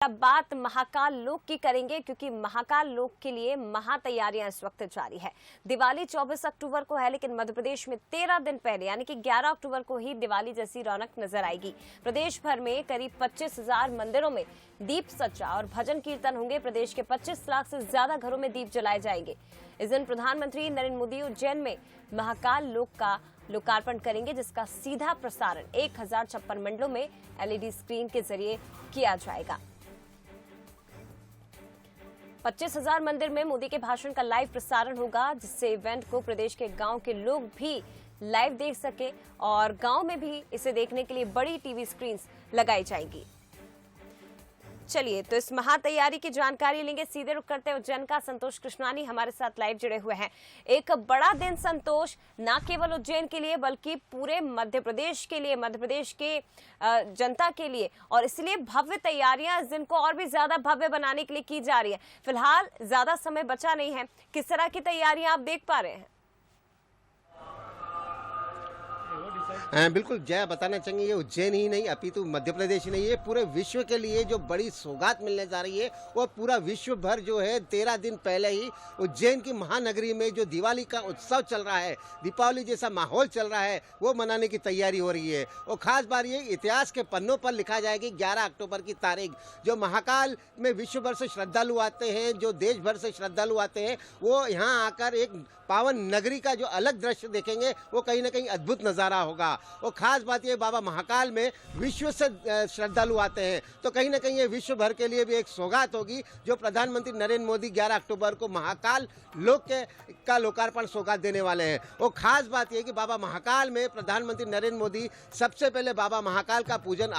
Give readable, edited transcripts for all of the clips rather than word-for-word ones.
अब बात महाकाल लोक की करेंगे क्योंकि महाकाल लोक के लिए महा तैयारियां इस वक्त जारी है। दिवाली 24 अक्टूबर को है, लेकिन मध्य प्रदेश में 13 दिन पहले यानी कि 11 अक्टूबर को ही दिवाली जैसी रौनक नजर आएगी। प्रदेश भर में करीब 25,000 मंदिरों में दीप सज्जा और भजन कीर्तन होंगे। प्रदेश के 25 लाख से ज्यादा घरों में दीप जलाए जाएंगे। इस दिन प्रधानमंत्री नरेंद्र मोदी उज्जैन में महाकाल लोक का लोकार्पण करेंगे, जिसका सीधा प्रसारण 1056 मंडलों में एलईडी स्क्रीन के जरिए किया जाएगा। 25,000 मंदिर में मोदी के भाषण का लाइव प्रसारण होगा, जिससे इवेंट को प्रदेश के गांव के लोग भी लाइव देख सके और गांव में भी इसे देखने के लिए बड़ी टीवी स्क्रीन्स लगाई जाएंगी। चलिए तो इस महा तैयारी की जानकारी लेंगे। सीधे रुक करते उज्जैन का संतोष कृष्णानी हमारे साथ लाइव जुड़े हुए हैं। एक बड़ा दिन संतोष, न केवल उज्जैन के लिए बल्कि पूरे मध्य प्रदेश के लिए, मध्य प्रदेश के जनता के लिए, और इसलिए भव्य तैयारियां इस दिन को और भी ज्यादा भव्य बनाने के लिए की जा रही है। फिलहाल ज्यादा समय बचा नहीं है, किस तरह की तैयारियां आप देख पा रहे हैं? बिल्कुल जया, बताना चाहेंगे ये उज्जैन ही नहीं अपितु मध्य प्रदेश ही नहीं, ये पूरे विश्व के लिए जो बड़ी सौगात मिलने जा रही है वो पूरा विश्व भर जो है 13 दिन पहले ही उज्जैन की महानगरी में जो दिवाली का उत्सव चल रहा है, दीपावली जैसा माहौल चल रहा है, वो मनाने की तैयारी हो रही है। और खास बात ये इतिहास के पन्नों पर लिखा जाएगी 11 अक्टूबर की तारीख। जो महाकाल में विश्व भर से श्रद्धालु आते हैं, जो देश भर से श्रद्धालु आते हैं, वो यहाँ आकर एक पावन नगरी का जो अलग दृश्य देखेंगे वो कहीं ना कहीं अद्भुत नज़ारा होगा। और खास बात ये बाबा महाकाल में विश्व से श्रद्धालु आते हैं, तो कहीं ना कहीं ये विश्व भर के लिए भी एक सौगात होगी जो प्रधानमंत्री नरेंद्र मोदी 11 अक्टूबर को महाकाल लोक का लोकार्पण सौगात देने वाले हैं। और खास बात यह कि बाबा महाकाल में प्रधानमंत्री नरेंद्र मोदी सबसे पहले बाबा महाकाल का पूजन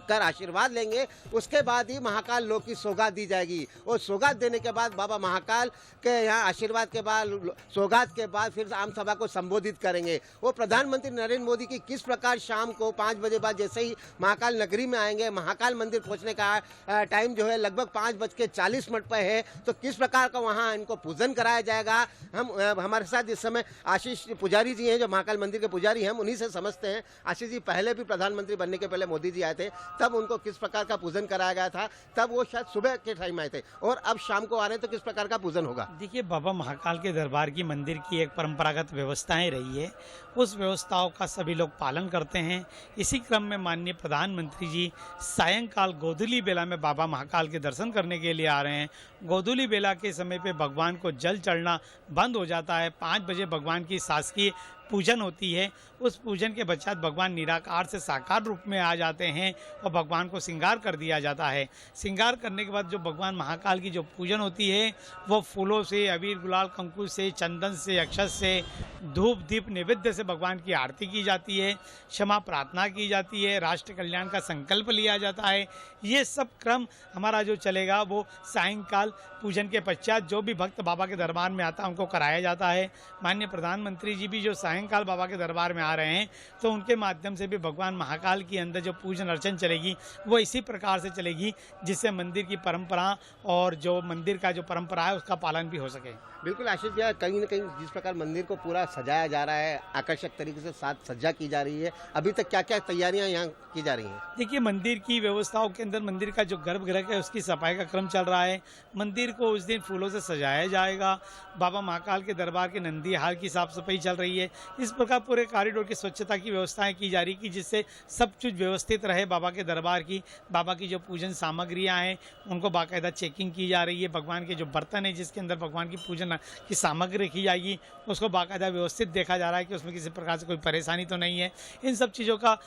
कर आशीर्वाद लेंगे, उसके बाद ही महाकाल लोक की सौगात दी जाएगी। और सौगात देने के बाद बाबा महाकाल के यहाँ आशीर्वाद के बाद, सौगात के बाद फिर आम सभा को संबोधित करेंगे। वो प्रधानमंत्री नरेंद्र मोदी की किस प्रकार शाम को 5 बजे बाद जैसे ही महाकाल नगरी में आएंगे, महाकाल मंदिर पहुंचने का टाइम जो है लगभग 5:40 पर है, तो किस प्रकार का वहां इनको पूजन कराया जाएगा। हम हमारे साथ इस समय आशीष पुजारी जी हैं जो महाकाल मंदिर के पुजारी हैं, हम उन्हीं से समझते हैं। आशीष जी, पहले भी प्रधानमंत्री बनने के पहले मोदी जी आए थे, तब उनको किस प्रकार का पूजन कराया गया था? तब वो शायद सुबह के टाइम आए थे और अब शाम को आ रहे हैं, तो किस प्रकार का पूजन होगा? देखिए, बाबा महाकाल के दरबार की मंदिर की एक परंपरागत व्यवस्थाएं रही है, उस व्यवस्थाओं का सभी लोग पालन करते हैं। इसी क्रम में माननीय प्रधानमंत्री जी सायंकाल गोधूली बेला में बाबा महाकाल के दर्शन करने के लिए आ रहे हैं। गोधूली बेला के समय पे भगवान को जल चढ़ना बंद हो जाता है। 5 बजे भगवान की शासकीय पूजन होती है। उस पूजन के पश्चात भगवान निराकार से साकार रूप में आ जाते हैं और भगवान को श्रृंगार कर दिया जाता है। श्रृंगार करने के बाद जो भगवान महाकाल की जो पूजन होती है वो फूलों से, अबीर गुलाल कंकु से, चंदन से, अक्षत से, धूप दीप नैवेद्य से भगवान की आरती की जाती है, क्षमा प्रार्थना की जाती है, राष्ट्र कल्याण का संकल्प लिया जाता है। ये सब क्रम हमारा जो चलेगा वो सायंकाल पूजन के पश्चात जो भी भक्त बाबा के दरबार में आता है उनको कराया जाता है। माननीय प्रधानमंत्री जी भी जो सायंकाल बाबा के दरबार में आ रहे हैं, तो उनके माध्यम से भी भगवान महाकाल की अंदर जो पूजन अर्चन चलेगी वो इसी प्रकार से चलेगी जिससे मंदिर की परंपरा और जो मंदिर का जो परंपरा है उसका पालन भी हो सके। बिल्कुल आशीष जी, कहीं ना कहीं जिस प्रकार मंदिर को पूरा सजाया जा रहा है, आकर्षक तरीके से साथ सज्जा की जा रही है, अभी तक क्या क्या तैयारियां यहाँ की जा रही हैं? देखिए, मंदिर की व्यवस्थाओं के अंदर मंदिर का जो गर्भगृह है उसकी सफाई का क्रम चल रहा है। मंदिर को उस दिन फूलों से सजाया जाएगा। बाबा महाकाल के दरबार के नंदी हार की साफ सफाई चल रही है। इस प्रकार पूरे कॉरिडोर की स्वच्छता की व्यवस्थाएं की जा रही कि जिससे सब कुछ व्यवस्थित रहे। बाबा के दरबार की, बाबा की जो पूजन सामग्रियां हैं उनको बाकायदा चेकिंग की जा रही है। भगवान के जो बर्तन है जिसके अंदर भगवान की पूजन की सामग्री रखी जाएगी उसको बाकायदा व्यवस्थित देखा जा रहा है कि उसमें किसी प्रकार से कोई परेशानी तो नहीं है। इन सब चीज़ों का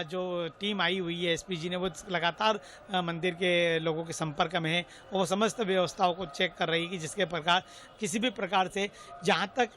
जो टीम आई हुई है एसपी जी ने, वो लगातार मंदिर के लोगों के संपर्क में है और वो समस्त व्यवस्थाओं को चेक कर रही है कि जिसके प्रकार किसी भी प्रकार से, जहाँ तक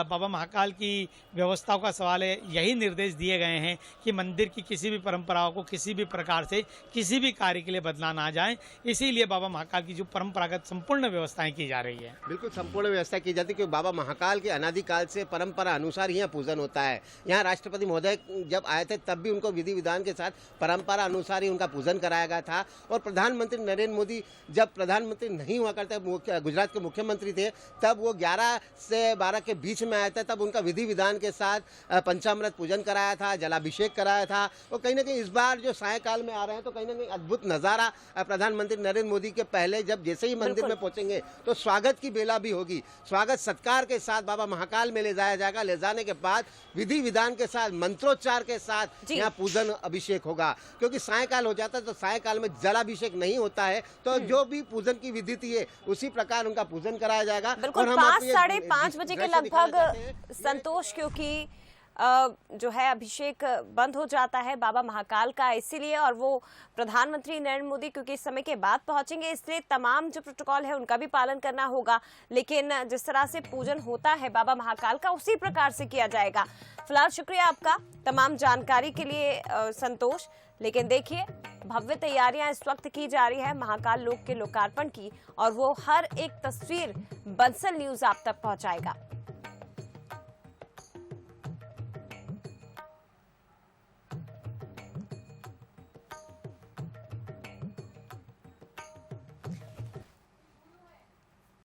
बाबा महाकाल की व्यवस्थाओं का सवाल है, यही निर्देश दिए गए हैं कि मंदिर की किसी भी परंपराओं को किसी भी प्रकार से किसी भी कार्य के लिए बदला ना जाए। इसीलिए बाबा महाकाल की जो परंपरागत संपूर्ण व्यवस्थाएं की जा रही है। बिल्कुल संपूर्ण व्यवस्था की जाती है कि बाबा महाकाल के अनादिकाल से परंपरा अनुसार यहाँ पूजन होता है। यहाँ राष्ट्रपति महोदय जब आए थे तब भी उनको विधि विधान के साथ परंपरा अनुसार ही उनका पूजन कराया गया था। और प्रधानमंत्री नरेंद्र मोदी जब प्रधानमंत्री नहीं हुआ करते, गुजरात के मुख्यमंत्री थे, तब वो 11 से 12 के बीच में आए थे, तब उनका विधि विधान विधान के साथ पंचामृत पूजन कराया था, जलाभिषेक कराया था। और कहीं ना कहीं इस बार जो सायंकाल में आ रहे हैं तो कहीं ना कहीं अद्भुत नज़ारा प्रधानमंत्री नरेंद्र मोदी के पहले जब जैसे ही मंदिर में पहुंचेंगे तो स्वागत की बेला भी होगी। स्वागत सत्कार के साथ बाबा महाकाल में ले जाया जाएगा। ले जाने के बाद विधि विधान के साथ मंत्रोच्चार के साथ यहाँ पूजन अभिषेक होगा। क्योंकि सायंकाल हो जाता है तो सायंकाल में जलाभिषेक नहीं होता है, तो जो भी पूजन की विधि थी है उसी प्रकार उनका पूजन कराया जाएगा। बिल्कुल 5-5:30 बजे के लगभग संतोष, क्योंकि जो है अभिषेक बंद हो जाता है बाबा महाकाल का, इसीलिए और वो प्रधानमंत्री नरेंद्र मोदी क्योंकि इस समय के बाद पहुंचेंगे, इसलिए तमाम जो प्रोटोकॉल है उनका भी पालन करना होगा। लेकिन जिस तरह से पूजन होता है बाबा महाकाल का उसी प्रकार से किया जाएगा। फिलहाल शुक्रिया आपका तमाम जानकारी के लिए संतोष। लेकिन देखिए भव्य तैयारियां इस वक्त की जा रही है महाकाल लोक के लोकार्पण की, और वो हर एक तस्वीर बंसल न्यूज आप तक पहुंचाएगा।